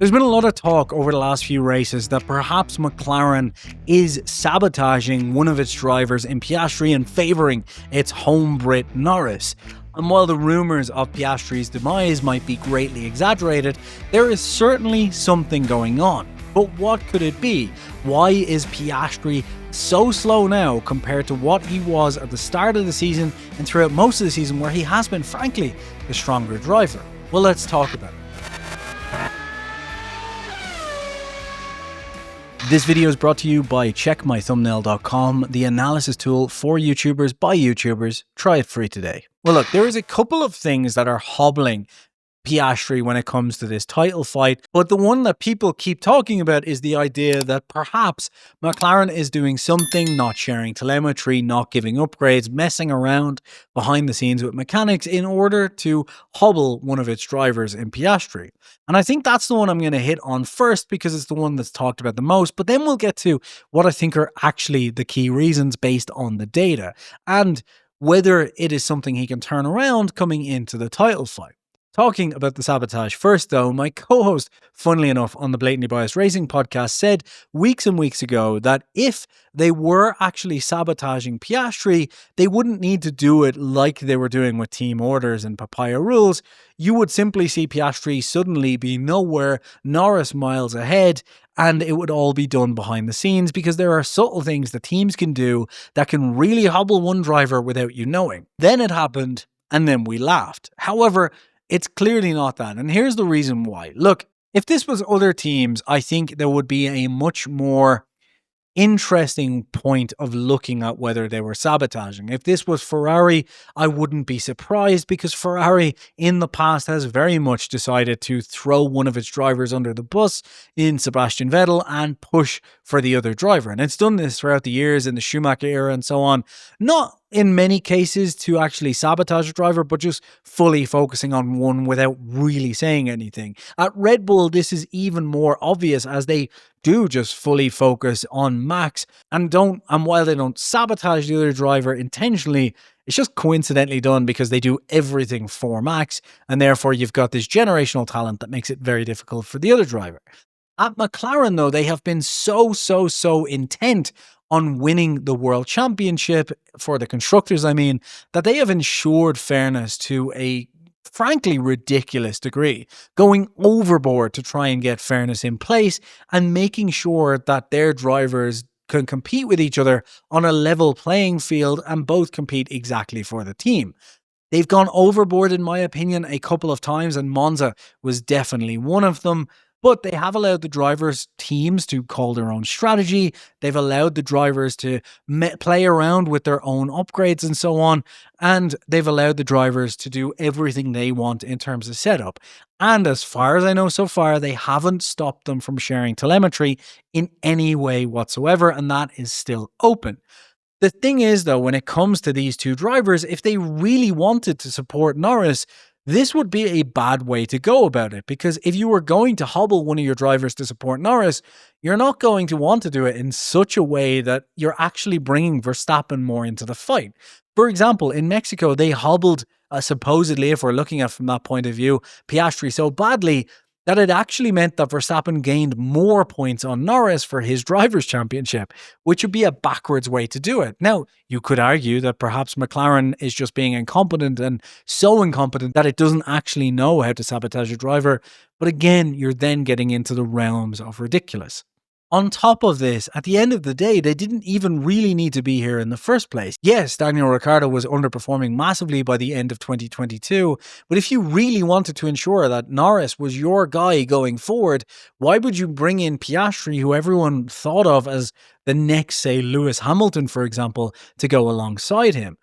There's been a lot of talk over the last few races that perhaps McLaren is sabotaging one of its drivers in Piastri and favouring its home Brit Norris. And while the rumours of Piastri's demise might be greatly exaggerated, there is certainly something going on. But what could it be? Why is Piastri so slow now compared to what he was at the start of the season and throughout most of the season, where he has been, frankly, the stronger driver? Well, let's talk about it. This video is brought to you by checkmythumbnail.com, the analysis tool for YouTubers by YouTubers. Try it free today. Well, look, there is a couple of things that are hobbling Piastri when it comes to this title fight, but the one that people keep talking about is the idea that perhaps McLaren is doing something, not sharing telemetry, not giving upgrades, messing around behind the scenes with mechanics in order to hobble one of its drivers in Piastri. And I think that's the one I'm going to hit on first because it's the one that's talked about the most, but then we'll get to what I think are actually the key reasons based on the data and whether it is something he can turn around coming into the title fight. Talking about the sabotage first, though, my co-host, funnily enough, on the Blatantly Biased Racing podcast said weeks and weeks ago that if they were actually sabotaging Piastri, they wouldn't need to do it like they were doing with team orders and papaya rules. You would simply see Piastri suddenly be nowhere, Norris miles ahead, and it would all be done behind the scenes because there are subtle things that teams can do that can really hobble one driver without you knowing. Then it happened, and then we laughed. However, it's clearly not that, and here's the reason why. Look, if this was other teams, I think there would be a much more interesting point of looking at whether they were sabotaging. If this was Ferrari, I wouldn't be surprised because Ferrari in the past has very much decided to throw one of its drivers under the bus in Sebastian Vettel and push for the other driver. And it's done this throughout the years in the Schumacher era and so on. Not in many cases to actually sabotage a driver, but just fully focusing on one without really saying anything. At Red Bull, this is even more obvious as they do just fully focus on Max and while they don't sabotage the other driver intentionally, it's just coincidentally done because they do everything for Max, and therefore you've got this generational talent that makes it very difficult for the other driver. At McLaren, though, they have been so intent on winning the World Championship, for the constructors, that they have ensured fairness to a frankly ridiculous degree, going overboard to try and get fairness in place and making sure that their drivers can compete with each other on a level playing field and both compete exactly for the team. They've gone overboard, in my opinion, a couple of times, and Monza was definitely one of them. But they have allowed the drivers' teams to call their own strategy. They've allowed the drivers to play around with their own upgrades and so on. And they've allowed the drivers to do everything they want in terms of setup. And as far as I know so far, they haven't stopped them from sharing telemetry in any way whatsoever. And that is still open. The thing is, though, when it comes to these two drivers, if they really wanted to support Norris, this would be a bad way to go about it, because if you were going to hobble one of your drivers to support Norris, you're not going to want to do it in such a way that you're actually bringing Verstappen more into the fight. For example, in Mexico, they hobbled, supposedly, if we're looking at it from that point of view, Piastri so badly that it actually meant that Verstappen gained more points on Norris for his driver's championship, which would be a backwards way to do it. Now, you could argue that perhaps McLaren is just being incompetent and so incompetent that it doesn't actually know how to sabotage a driver. But again, you're then getting into the realms of ridiculous. On top of this, at the end of the day, they didn't even really need to be here in the first place. Yes, Daniel Ricciardo was underperforming massively by the end of 2022, but if you really wanted to ensure that Norris was your guy going forward, why would you bring in Piastri, who everyone thought of as the next, say, Lewis Hamilton, for example, to go alongside him?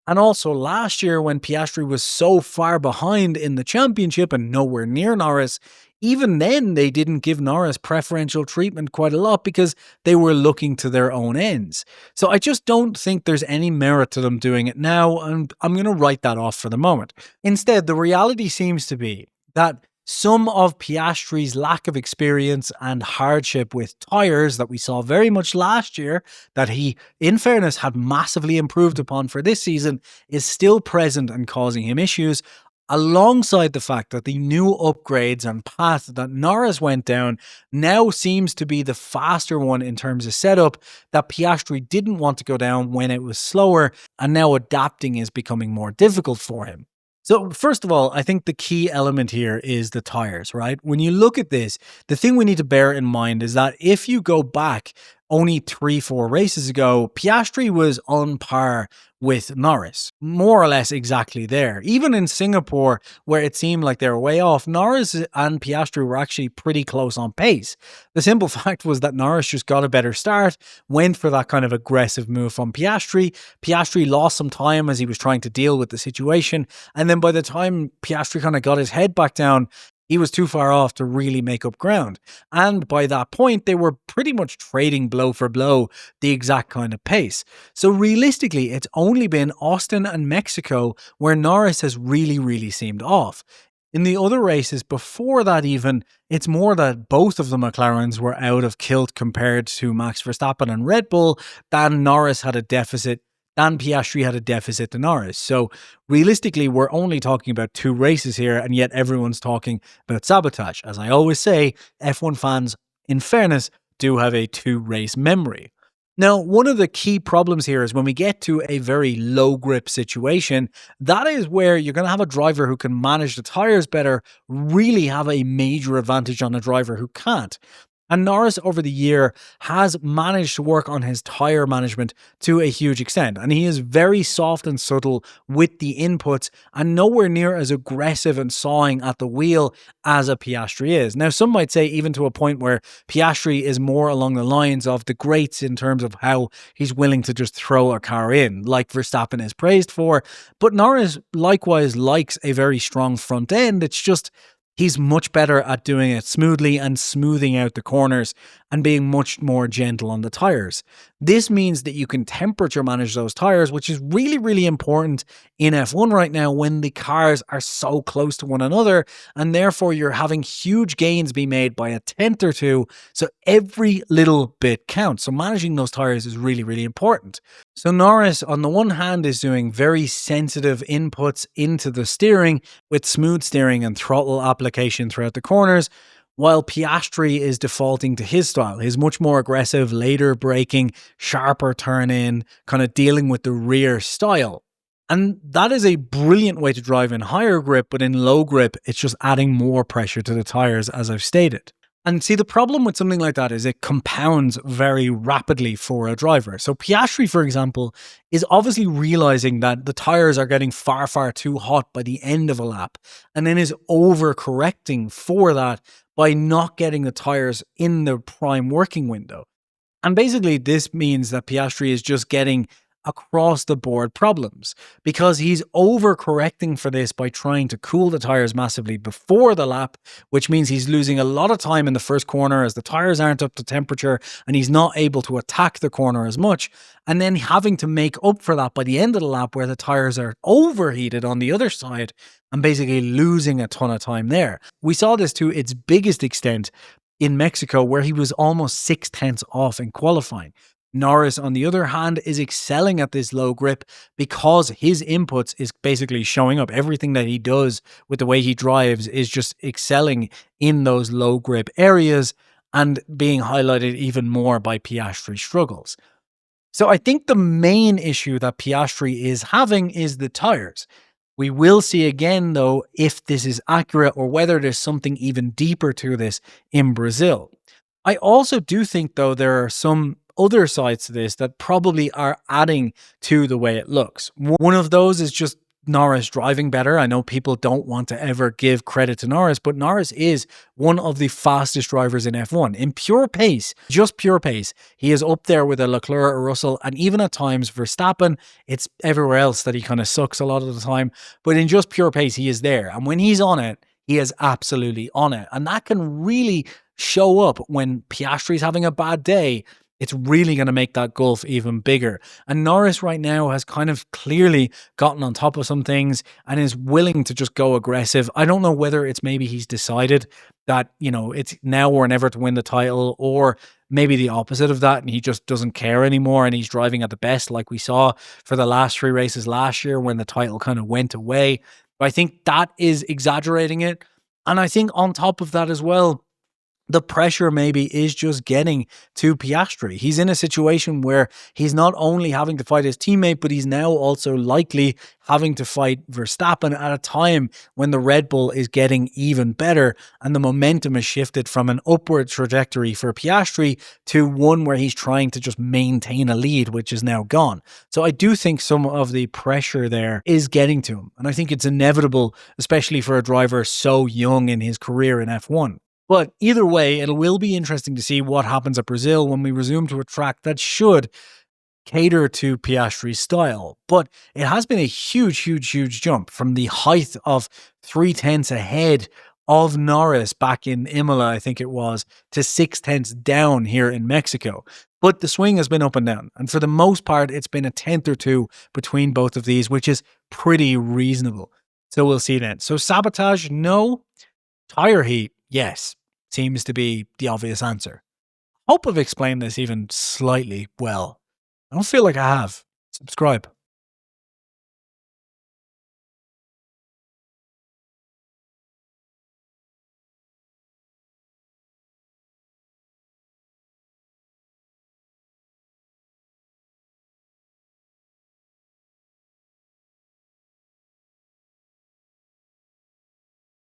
And also last year, when Piastri was so far behind in the championship and nowhere near Norris, even then they didn't give Norris preferential treatment quite a lot because they were looking to their own ends. So I just don't think there's any merit to them doing it now, and I'm going to write that off for the moment. Instead, the reality seems to be that some of Piastri's lack of experience and hardship with tyres that we saw very much last year, that he, in fairness, had massively improved upon for this season, is still present and causing him issues. alongside the fact that the new upgrades and path that Norris went down now seems to be the faster one in terms of setup that Piastri didn't want to go down when it was slower, and now adapting is becoming more difficult for him. So, first of all, I think the key element here is the tires, right? When you look at this, the thing we need to bear in mind is that if you go back only 3-4 races ago, Piastri was on par with Norris, more or less exactly there. Even in Singapore, where it seemed like they were way off, Norris and Piastri were actually pretty close on pace. The simple fact was that Norris just got a better start, went for that kind of aggressive move from Piastri. Piastri lost some time as he was trying to deal with the situation, and then by the time Piastri kind of got his head back down, he was too far off to really make up ground. And by that point, they were pretty much trading blow for blow the exact kind of pace. So realistically, it's only been Austin and Mexico where Norris has really seemed off. In the other races before that even, it's more that both of the McLarens were out of kilt compared to Max Verstappen and Red Bull than Norris had a deficit and Piastri had a deficit to Norris. So realistically, we're only talking about 2 races here, and yet everyone's talking about sabotage. As I always say, F1 fans, in fairness, do have a 2-race memory. Now, one of the key problems here is when we get to a very low grip situation, that is where you're going to have a driver who can manage the tires better really have a major advantage on a driver who can't. And Norris over the year has managed to work on his tyre management to a huge extent. And he is very soft and subtle with the inputs and nowhere near as aggressive and sawing at the wheel as a Piastri is. Now, some might say even to a point where Piastri is more along the lines of the greats in terms of how he's willing to just throw a car in, like Verstappen is praised for. But Norris likewise likes a very strong front end. It's just he's much better at doing it smoothly and smoothing out the corners and being much more gentle on the tires. This means that you can temperature manage those tires, which is really important in F1 right now when the cars are so close to one another, and therefore you're having huge gains be made by a tenth or two, so every little bit counts. So managing those tires is really important. So Norris, on the one hand, is doing very sensitive inputs into the steering with smooth steering and throttle application throughout the corners, while Piastri is defaulting to his style, his much more aggressive, later braking, sharper turn in, kind of dealing with the rear style. And that is a brilliant way to drive in higher grip, but in low grip, it's just adding more pressure to the tires, as I've stated. And see, the problem with something like that is it compounds very rapidly for a driver. So Piastri, for example, is obviously realizing that the tires are getting far too hot by the end of a lap, and then is overcorrecting for that by not getting the tires in the prime working window. And basically, this means that Piastri is just getting across the board problems because he's overcorrecting for this by trying to cool the tires massively before the lap, which means he's losing a lot of time in the first corner as the tires aren't up to temperature and he's not able to attack the corner as much, and then having to make up for that by the end of the lap where the tires are overheated on the other side and basically losing a ton of time there. We saw this to its biggest extent in Mexico, where he was almost 6/10 off in qualifying. Norris, on the other hand, is excelling at this low grip because his inputs is basically showing up. Everything that he does with the way he drives is just excelling in those low grip areas and being highlighted even more by Piastri's struggles. So I think the main issue that Piastri is having is the tires. We will see again, though, if this is accurate or whether there's something even deeper to this in Brazil. I also do think, though, there are some other sides to this that probably are adding to the way it looks. One of those is just Norris driving better. I know people don't want to ever give credit to Norris, but Norris is one of the fastest drivers in F1. In pure pace, just pure pace, he is up there with a Leclerc or Russell, and even at times Verstappen. It's everywhere else that he kind of sucks a lot of the time, but in just pure pace, he is there. And when he's on it, he is absolutely on it. And that can really show up when Piastri's having a bad day. It's really going to make that gulf even bigger. And Norris right now has kind of clearly gotten on top of some things and is willing to just go aggressive. I don't know whether it's maybe he's decided that, it's now or never to win the title, or maybe the opposite of that and he just doesn't care anymore and he's driving at the best like we saw for the last 3 races last year when the title kind of went away. I think that is exaggerating it. And I think on top of that as well, the pressure maybe is just getting to Piastri. He's in a situation where he's not only having to fight his teammate, but he's now also likely having to fight Verstappen at a time when the Red Bull is getting even better and the momentum has shifted from an upward trajectory for Piastri to one where he's trying to just maintain a lead, which is now gone. So I do think some of the pressure there is getting to him. And I think it's inevitable, especially for a driver so young in his career in F1. But either way, it will be interesting to see what happens at Brazil when we resume to a track that should cater to Piastri's style. But it has been a huge jump from the height of 3/10 ahead of Norris back in Imola, I think it was, to 6/10 down here in Mexico. But the swing has been up and down. And for the most part, it's been a tenth or two between both of these, which is pretty reasonable. So we'll see then. So sabotage, no. Tire heat, yes, seems to be the obvious answer. Hope I've explained this even slightly well. I don't feel like I have. Subscribe.